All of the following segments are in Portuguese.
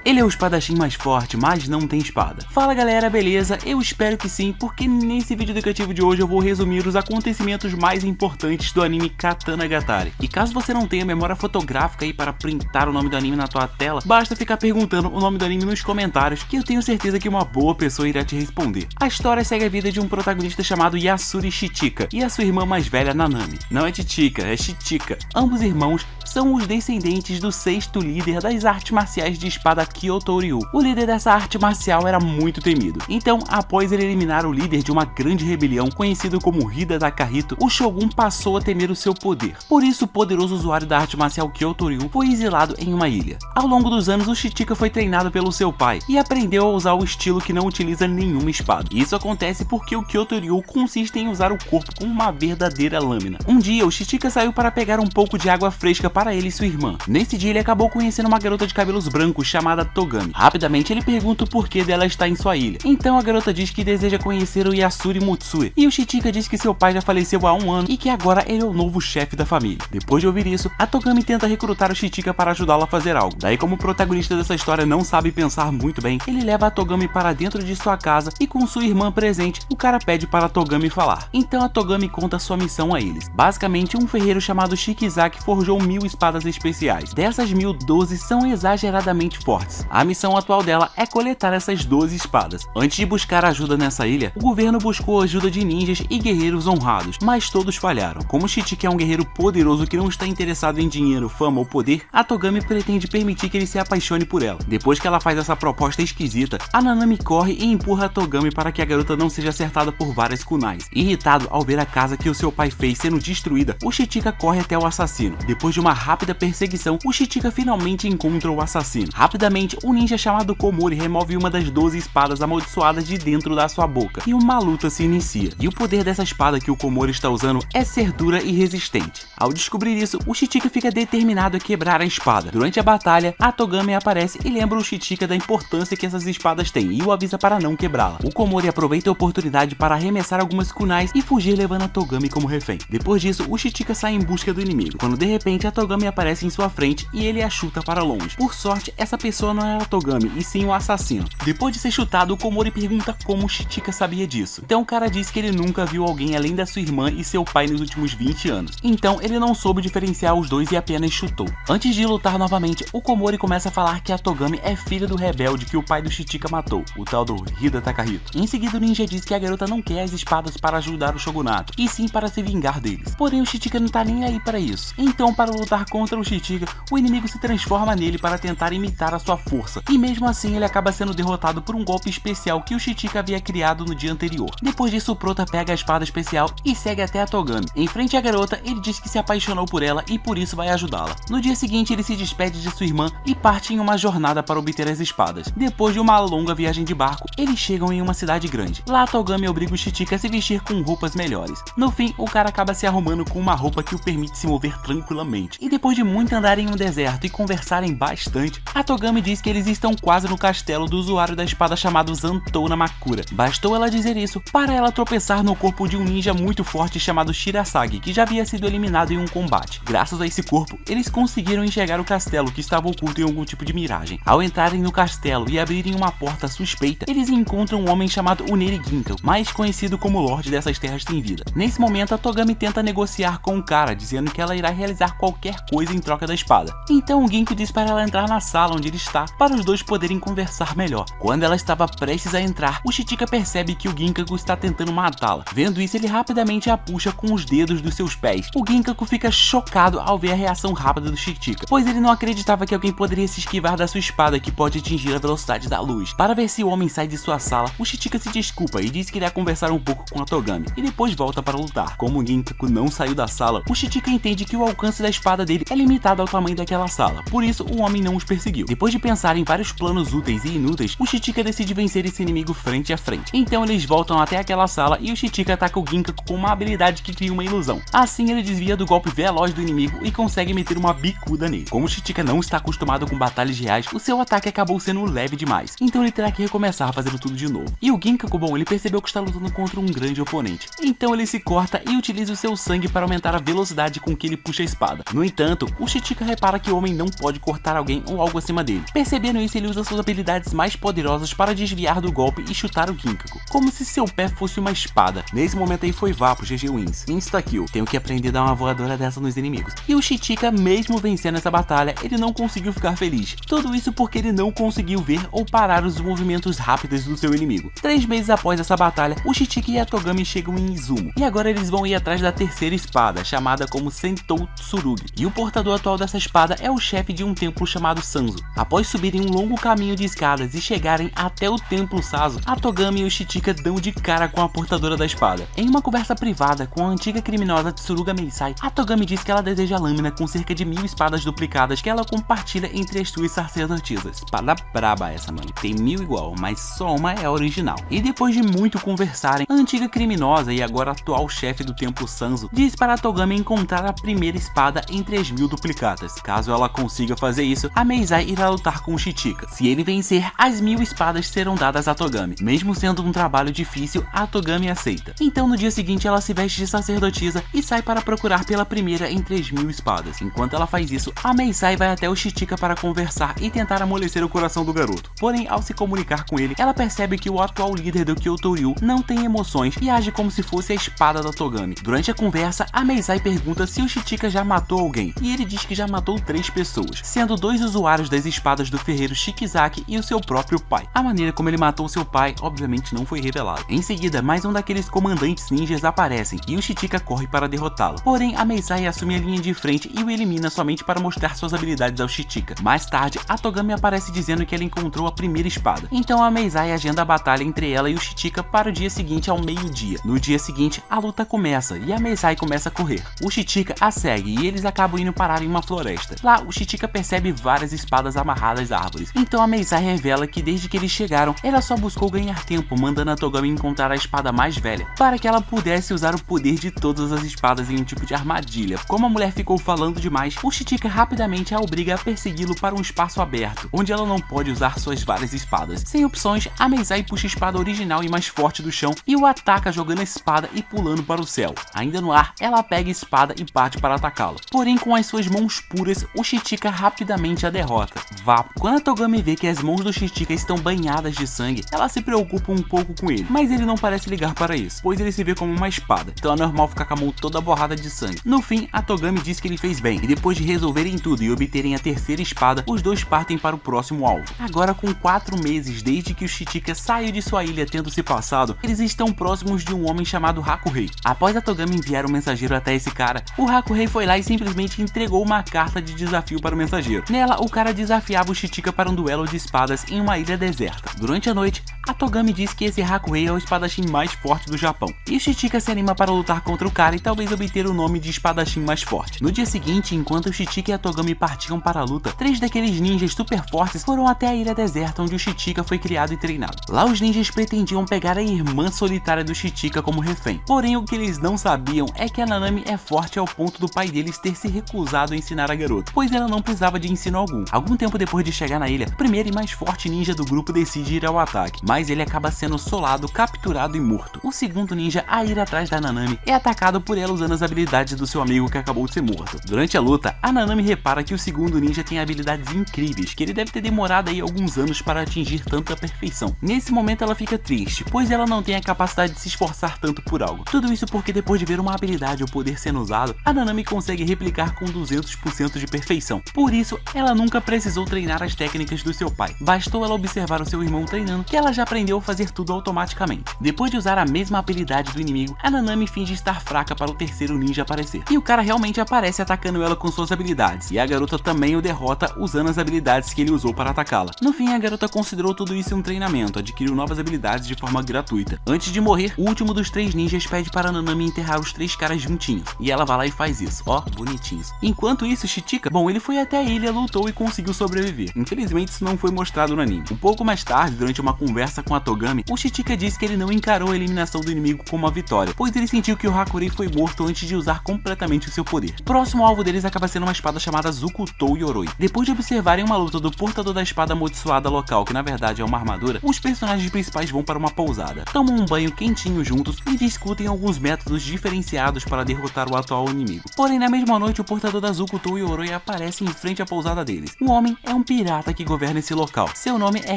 Ele é o espadachim mais forte, mas não tem espada. Fala galera, beleza? Eu espero que sim, porque nesse vídeo educativo de hoje eu vou resumir os acontecimentos mais importantes do anime Katanagatari. E caso você não tenha memória fotográfica aí para printar o nome do anime na tua tela, basta ficar perguntando o nome do anime nos comentários, que eu tenho certeza que uma boa pessoa irá te responder. A história segue a vida de um protagonista chamado Yasuri Shichika e a sua irmã mais velha Nanami. Não é Chichika, é Shichika. Ambos irmãos são os descendentes do sexto líder das artes marciais de espada Kyoto Ryu. O líder dessa arte marcial era muito temido. Então, após ele eliminar o líder de uma grande rebelião conhecido como Hida Takahito, o Shogun passou a temer o seu poder. Por isso, o poderoso usuário da arte marcial Kyoto Ryu foi exilado em uma ilha. Ao longo dos anos, o Shichika foi treinado pelo seu pai e aprendeu a usar o estilo que não utiliza nenhuma espada. Isso acontece porque o Kyoto Ryu consiste em usar o corpo como uma verdadeira lâmina. Um dia, o Shichika saiu para pegar um pouco de água fresca para ele e sua irmã. Nesse dia, ele acabou conhecendo uma garota de cabelos brancos chamada Togami. Rapidamente, ele pergunta o porquê dela estar em sua ilha. Então, a garota diz que deseja conhecer o Yasuri Mutsue. E o Shichika diz que seu pai já faleceu há um ano e que agora ele é o novo chefe da família. Depois de ouvir isso, a Togami tenta recrutar o Shichika para ajudá-la a fazer algo. Daí, como o protagonista dessa história não sabe pensar muito bem, ele leva a Togami para dentro de sua casa e com sua irmã presente, o cara pede para a Togami falar. Então a Togami conta sua missão a eles. Basicamente, um ferreiro chamado Shikizaki forjou 1000 espadas especiais. Dessas 1000, 12 são exageradamente fortes. A missão atual dela é coletar essas 12 espadas. Antes de buscar ajuda nessa ilha, o governo buscou a ajuda de ninjas e guerreiros honrados, mas todos falharam. Como Shichika é um guerreiro poderoso que não está interessado em dinheiro, fama ou poder, a Togami pretende permitir que ele se apaixone por ela. Depois que ela faz essa proposta esquisita, a Nanami corre e empurra a Togami para que a garota não seja acertada por várias kunais. Irritado ao ver a casa que o seu pai fez sendo destruída, o Shichika corre até o assassino. Depois de uma rápida perseguição, o Shichika finalmente encontra o assassino. Rapidamente, um ninja chamado Komori remove uma das 12 espadas amaldiçoadas de dentro da sua boca e uma luta se inicia. E o poder dessa espada que o Komori está usando é ser dura e resistente. Ao descobrir isso, o Shichika fica determinado a quebrar a espada. Durante a batalha, a Togami aparece e lembra o Shichika da importância que essas espadas têm e o avisa para não quebrá-la. O Komori aproveita a oportunidade para arremessar algumas kunais e fugir levando a Togami como refém. Depois disso, o Shichika sai em busca do inimigo, quando de repente a Togami aparece em sua frente e ele a chuta para longe. Por sorte, essa pessoa não era a Togami, e sim o assassino. Depois de ser chutado, o Komori pergunta como o Shichika sabia disso. Então o cara diz que ele nunca viu alguém além da sua irmã e seu pai nos últimos 20 anos. Então ele não soube diferenciar os dois e apenas chutou. Antes de lutar novamente, o Komori começa a falar que a Togami é filha do rebelde que o pai do Shichika matou, o tal do Hida Takahito. Em seguida, o ninja diz que a garota não quer as espadas para ajudar o shogunato, e sim para se vingar deles. Porém, o Shichika não tá nem aí para isso. Então, para lutar contra o Shichika, o inimigo se transforma nele para tentar imitar a sua força. E mesmo assim, ele acaba sendo derrotado por um golpe especial que o Shichika havia criado no dia anterior. Depois disso, o prota pega a espada especial e segue até a Togami. Em frente à garota, ele diz que se apaixonou por ela e por isso vai ajudá-la. No dia seguinte, ele se despede de sua irmã e parte em uma jornada para obter as espadas. Depois de uma longa viagem de barco, eles chegam em uma cidade grande. Lá, a Togami obriga o Shichika a se vestir com roupas melhores. No fim, o cara acaba se arrumando com uma roupa que o permite se mover tranquilamente. E depois de muito andar em um deserto e conversarem bastante, a Togami diz que eles estão quase no castelo do usuário da espada chamado Zantou Namakura. Bastou ela dizer isso para ela tropeçar no corpo de um ninja muito forte chamado Shirasagi, que já havia sido eliminado em um combate. Graças a esse corpo, eles conseguiram enxergar o castelo que estava oculto em algum tipo de miragem. Ao entrarem no castelo e abrirem uma porta suspeita, eles encontram um homem chamado Uneri Ginkel, mais conhecido como Lorde dessas terras sem vida. Nesse momento, a Togami tenta negociar com o cara, dizendo que ela irá realizar qualquer coisa em troca da espada. Então o Ginkel diz para ela entrar na sala onde ele está, para os dois poderem conversar melhor. Quando ela estava prestes a entrar, o Shichika percebe que o Ginkaku está tentando matá-la. Vendo isso, ele rapidamente a puxa com os dedos dos seus pés. O Ginkaku fica chocado ao ver a reação rápida do Shichika, pois ele não acreditava que alguém poderia se esquivar da sua espada, que pode atingir a velocidade da luz. Para ver se o homem sai de sua sala, o Shichika se desculpa e diz que irá conversar um pouco com a Togami, e depois volta para lutar. Como o Ginkaku não saiu da sala, o Shichika entende que o alcance da espada dele é limitado ao tamanho daquela sala, por isso o homem não os perseguiu. Depois de pensar em vários planos úteis e inúteis, o Shichika decide vencer esse inimigo frente a frente. Então eles voltam até aquela sala e o Shichika ataca o Ginkaku com uma habilidade que cria uma ilusão. Assim ele desvia do golpe veloz do inimigo e consegue meter uma bicuda nele. Como o Shichika não está acostumado com batalhas reais, o seu ataque acabou sendo leve demais, então ele terá que recomeçar fazendo tudo de novo. E o Ginkaku, bom, ele percebeu que está lutando contra um grande oponente, então ele se corta e utiliza o seu sangue para aumentar a velocidade com que ele puxa a espada. No entanto, o Shichika repara que o homem não pode cortar alguém ou algo acima dele. Percebendo isso, ele usa suas habilidades mais poderosas para desviar do golpe e chutar o Kinkaku, como se seu pé fosse uma espada. Nesse momento aí foi Vapo, GG Wins, Insta-kill. Tenho que aprender a dar uma voadora dessa nos inimigos. E o Chitika, mesmo vencendo essa batalha, ele não conseguiu ficar feliz. Tudo isso porque ele não conseguiu ver ou parar os movimentos rápidos do seu inimigo. 3 meses após essa batalha, o Chitika e a Togami chegam em Izumo, e agora eles vão ir atrás da terceira espada, chamada como Sentou Tsurugi. E o portador atual dessa espada é o chefe de um templo chamado Sanzo. Após subirem um longo caminho de escadas e chegarem até o templo Sazo, a Togami e o Chitika dão de cara com a portadora da espada. Em uma conversa privada com a antiga criminosa Tsuruga Meisai, a Togami diz que ela deseja a lâmina com cerca de 1000 espadas duplicadas que ela compartilha entre as suas sacerdotisas. Espada braba essa, mano. Tem 1000 igual, mas só uma é a original. E depois de muito conversarem, a antiga criminosa e agora atual chefe do templo Sanzo diz para a Togami encontrar a primeira espada entre as 1000 duplicadas. Caso ela consiga fazer isso, a Meisai irá lutar com o Chitika. Se ele vencer, as 1000 espadas serão dadas a Togami. Mesmo sendo um trabalho difícil, a Togami aceita. Então no dia seguinte ela se veste de sacerdotisa e sai para procurar pela primeira entre as 1000 espadas. Enquanto ela faz isso, a Meisai vai até o Chitika para conversar e tentar amolecer o coração do garoto. Porém, ao se comunicar com ele, ela percebe que o atual líder do Kyoto-ryu não tem emoções e age como se fosse a espada da Togami. Durante a conversa, a Meisai pergunta se o Chitika já matou alguém, e ele diz que já matou 3 pessoas, sendo 2 usuários das espadas do ferreiro Shikizaki e o seu próprio pai. A maneira como ele matou seu pai, obviamente, não foi revelada. Em seguida, mais um daqueles comandantes ninjas aparecem e o Chitika corre para derrotá-lo. Porém, a Meisai assume a linha de frente e o elimina somente para mostrar suas habilidades ao Chitika. Mais tarde, a Togami aparece dizendo que ela encontrou a primeira espada. Então a Meisai agenda a batalha entre ela e o Chitika para o dia seguinte ao meio-dia. No dia seguinte, a luta começa e a Meisai começa a correr. O Chitika a segue e eles acabam indo parar em uma floresta. Lá, o Chitika percebe várias espadas amarradas a árvores. Então a Meisai revela que desde que eles chegaram, ela só buscou ganhar tempo, mandando a Togami encontrar a espada mais velha, para que ela pudesse usar o poder de todas as espadas em um tipo de armadilha. Como a mulher ficou falando demais, o Chitika rapidamente a obriga a persegui-lo para um espaço aberto, onde ela não pode usar suas várias espadas. Sem opções, a Meisai puxa a espada original e mais forte do chão e o ataca jogando a espada e pulando para o céu. Ainda no ar, ela pega a espada e parte para atacá-lo. Porém, com as suas mãos puras, o Chitika rapidamente a derrota. Vapo. Quando a Togami vê que as mãos do Chitika estão banhadas de sangue, ela se preocupa um pouco com ele, mas ele não parece ligar para isso, pois ele se vê como uma espada, então é normal ficar com a mão toda borrada de sangue. No fim, a Togami diz que ele fez bem, e depois de resolverem tudo e obterem a terceira espada, os dois partem para o próximo alvo. Agora, com 4 meses desde que o Chitika saiu de sua ilha tendo se passado, eles estão próximos de um homem chamado Hakurei. Após a Togami enviar um mensageiro até esse cara, o Hakurei foi lá e simplesmente entregou uma carta de desafio para o mensageiro. Nela, o cara desafiava o Chitika para um duelo de espadas em uma ilha deserta. Durante a noite, a Togami diz que esse Hakurei é o espadachim mais forte do Japão, e o Chitika se anima para lutar contra o cara e talvez obter o nome de espadachim mais forte. No dia seguinte, enquanto o Chitika e a Togami partiam para a luta, 3 daqueles ninjas super fortes foram até a ilha deserta onde o Chitika foi criado e treinado. Lá os ninjas pretendiam pegar a irmã solitária do Chitika como refém. Porém, o que eles não sabiam é que a Nanami é forte ao ponto do pai deles ter se recusado a ensinar a garota, pois ela não precisava de ensino algum. Algum tempo depois de chegar na ilha, o primeiro e mais forte ninja do grupo decide ir ao ataque, mas ele acaba sendo solado, capturado e morto. O segundo ninja a ir atrás da Nanami é atacado por ela usando as habilidades do seu amigo que acabou de ser morto. Durante a luta, a Nanami repara que o segundo ninja tem habilidades incríveis, que ele deve ter demorado aí alguns anos para atingir tanta perfeição. Nesse momento ela fica triste, pois ela não tem a capacidade de se esforçar tanto por algo. Tudo isso porque depois de ver uma habilidade ou poder sendo usado, a Nanami consegue replicar com 200% de perfeição. Por isso, ela nunca precisou treinar as técnicas do seu pai. Bastou ela observar o seu irmão treinando que ela já aprendeu a fazer tudo automaticamente. Depois de usar a mesma habilidade do inimigo, a Nanami finge estar fraca para o terceiro ninja aparecer. E o cara realmente aparece atacando ela com suas habilidades, e a garota também o derrota usando as habilidades que ele usou para atacá-la. No fim, a garota considerou tudo isso um treinamento, adquiriu novas habilidades de forma gratuita. Antes de morrer, o último dos 3 ninjas pede para a Nanami enterrar os 3 caras juntinhos, e ela vai lá e faz isso, ó, bonitinhos. Enquanto isso, Chitika, bom, ele foi até a ilha, lutou e conseguiu sobreviver. Infelizmente, isso não foi mostrado no anime. Um pouco mais tarde, durante uma conversa com a Togami, o Chitika disse que ele não encarou a eliminação do inimigo como uma vitória, pois ele sentiu que o Hakurei foi morto antes de usar completamente o seu poder. Próximo alvo deles acaba sendo uma espada chamada Zukutou Yoroi. Depois de observarem uma luta do portador da espada amaldiçoada local, que na verdade é uma armadura, os personagens principais vão para uma pousada, tomam um banho quentinho juntos e discutem alguns métodos diferenciados para derrotar o atual inimigo. Porém, na mesma noite, o portador da Zukutou Yoroi aparece em frente à pousada deles. O homem é um pirata que governa esse local. Seu nome é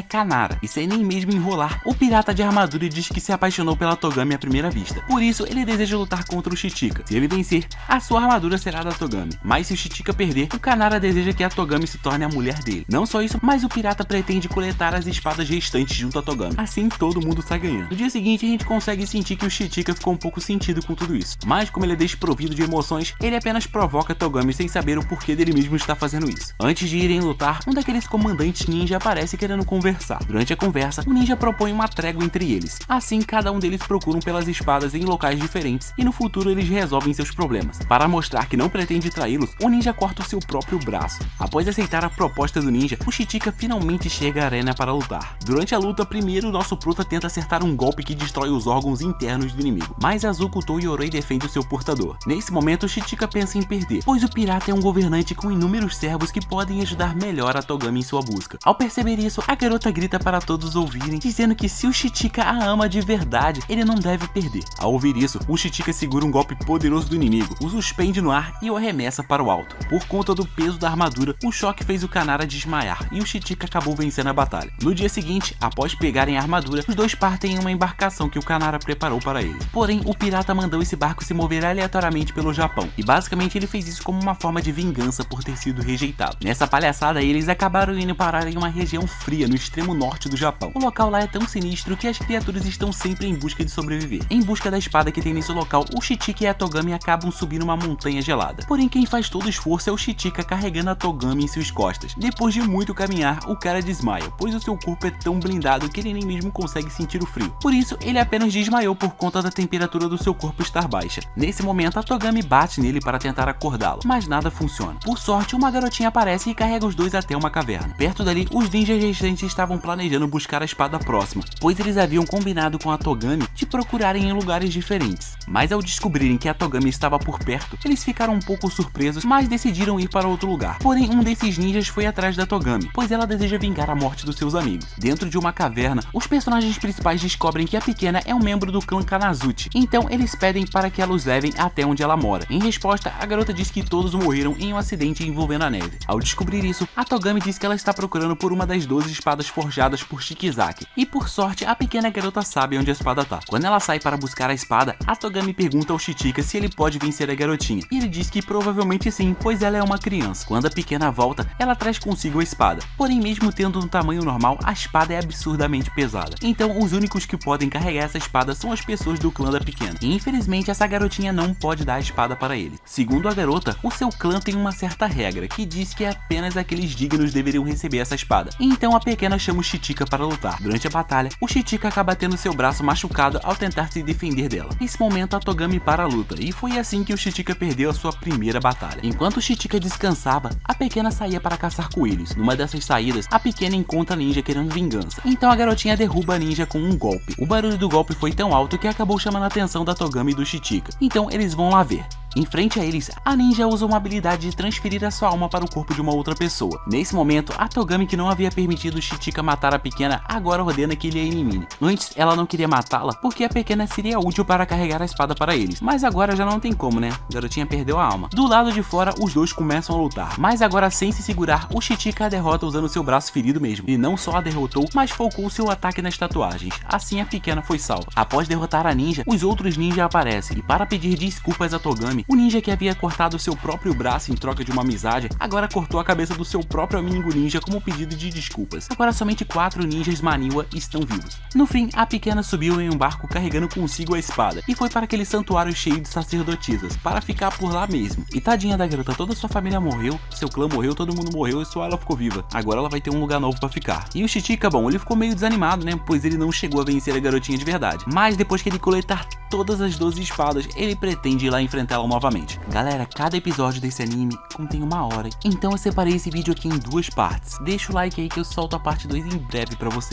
Kanara, e sem nem mesmo enrolar, o pirata de armadura diz que se apaixonou pela Togami à primeira vista. Por isso, ele deseja lutar contra o Chichika. Se ele vencer, a sua armadura será da Togami. Mas se o Chichika perder, o Kanara deseja que a Togami se torne a mulher dele. Não só isso, mas o pirata pretende coletar as espadas restantes junto à Togami. Assim, todo mundo sai ganhando. No dia seguinte, a gente consegue sentir que o Chichika ficou um pouco sentido com tudo isso. Mas como ele é desprovido de emoções, ele apenas provoca a Togami sem saber o porquê dele mesmo estar fazendo isso. Antes de irem lutar, um daqueles comandantes ninja aparece querendo conversar. Durante a conversa, o ninja propõe uma trégua entre eles. Assim, cada um deles procuram pelas espadas em locais diferentes e no futuro eles resolvem seus problemas. Para mostrar que não pretende traí-los, o ninja corta o seu próprio braço. Após aceitar a proposta do ninja, o Chichika finalmente chega à arena para lutar. Durante a luta, primeiro nosso prota tenta acertar um golpe que destrói os órgãos internos do inimigo, mas Azuko Toyorei defende o seu portador. Nesse momento, o Chichika pensa em perder, pois o pirata é um governante com inúmeros servos que podem ajudar melhor a Togami em sua busca. Ao perceber isso, a garota grita para todos ouvirem, dizendo que se o Chichika a ama de verdade, ele não deve perder. Ao ouvir isso, o Chichika segura um golpe poderoso do inimigo, o suspende no ar e o arremessa para o alto. Por conta do peso da armadura, o choque fez o Kanara desmaiar e o Chichika acabou vencendo a batalha. No dia seguinte, após pegarem a armadura, os dois partem em uma embarcação que o Kanara preparou para ele. Porém, o pirata mandou esse barco se mover aleatoriamente pelo Japão, e basicamente ele fez isso como uma forma de vingança por ter sido rejeitado. Nessa palhaçada, eles acabaram indo parar em uma região fria no extremo norte do Japão. O local lá é tão sinistro que as criaturas estão sempre em busca de sobreviver. Em busca da espada que tem nesse local, o Chichika e a Togami acabam subindo uma montanha gelada. Porém, quem faz todo o esforço é o Chichika carregando a Togami em suas costas. Depois de muito caminhar, o cara desmaia, pois o seu corpo é tão blindado que ele nem mesmo consegue sentir o frio. Por isso, ele apenas desmaiou por conta da temperatura do seu corpo estar baixa. Nesse momento, a Togami bate nele para tentar acordá-lo, mas nada funciona. Por sorte, uma garotinha aparece e carrega os dois até uma caverna. Perto dali, os ninjas restantes estavam planejando buscar a espada próxima, pois eles haviam combinado com a Togami de procurarem em lugares diferentes. Mas ao descobrirem que a Togami estava por perto, eles ficaram um pouco surpresos, mas decidiram ir para outro lugar. Porém, um desses ninjas foi atrás da Togami, pois ela deseja vingar a morte dos seus amigos. Dentro de uma caverna, os personagens principais descobrem que a pequena é um membro do clã Kanazuchi, então eles pedem para que ela os levem até onde ela mora. Em resposta, a garota diz que todos morreram em um acidente envolvendo a neve. Ao descobrir isso, a Togami diz que ela está procurando por uma das 12 espadas forjadas por Shikizaki, e por sorte, a pequena garota sabe onde a espada tá. Quando ela sai para buscar a espada, a Togami pergunta ao Chichika se ele pode vencer a garotinha, e ele diz que provavelmente sim, pois ela é uma criança. Quando a pequena volta, ela traz consigo a espada. Porém, mesmo tendo um tamanho normal, a espada é absurdamente pesada. Então, os únicos que podem carregar essa espada são as pessoas do clã da pequena. E infelizmente, essa garotinha não pode dar a espada para ele. Segundo a garota, o seu clã tem uma certa regra, que diz que apenas aqueles dignos deveriam receber essa espada. Então, a pequena chama o Chichika para lutar. Durante a batalha, o Chichika acaba tendo seu braço machucado ao tentar se defender dela. Nesse momento, a Togami para a luta, e foi assim que o Chichika perdeu a sua primeira batalha. Enquanto o Chichika descansava, a pequena saía para caçar coelhos. Numa dessas saídas, a pequena encontra a ninja querendo vingança. Então a garotinha derruba a ninja com um golpe. O barulho do golpe foi tão alto que acabou chamando a atenção da Togami e do Chichika. Então eles vão lá ver. Em frente a eles, a ninja usa uma habilidade de transferir a sua alma para o corpo de uma outra pessoa. Nesse momento, a Togami, que não havia permitido o Chichika matar a pequena, agora ordena que ele a elimine. Antes, ela não queria matá-la porque a pequena seria útil para carregar a espada para eles. Mas agora já não tem como, né? A garotinha perdeu a alma. Do lado de fora, os dois começam a lutar. Mas agora, sem se segurar, o Chichika a derrota usando seu braço ferido mesmo. Ele não só a derrotou, mas focou seu ataque nas tatuagens. Assim, a pequena foi salva. Após derrotar a ninja, os outros ninjas aparecem. E para pedir desculpas a Togami, o ninja que havia cortado seu próprio braço em troca de uma amizade, agora cortou a cabeça do seu próprio amigo ninja como pedido de desculpas. Agora somente 4 ninjas Maniwa estão vivos. No fim, a pequena subiu em um barco carregando consigo a espada e foi para aquele santuário cheio de sacerdotisas, para ficar por lá mesmo. E tadinha da garota, toda sua família morreu, seu clã morreu, todo mundo morreu e só ela ficou viva. Agora ela vai ter um lugar novo para ficar. E o Chichika, bom, ele ficou meio desanimado, né, pois ele não chegou a vencer a garotinha de verdade. Mas depois que ele coletar todas as 12 espadas, ele pretende ir lá enfrentá-la novamente. Galera, cada episódio desse anime contém 1 hora, então eu separei esse vídeo aqui em 2 partes. Deixa o like aí que eu solto a parte 2 em breve pra você.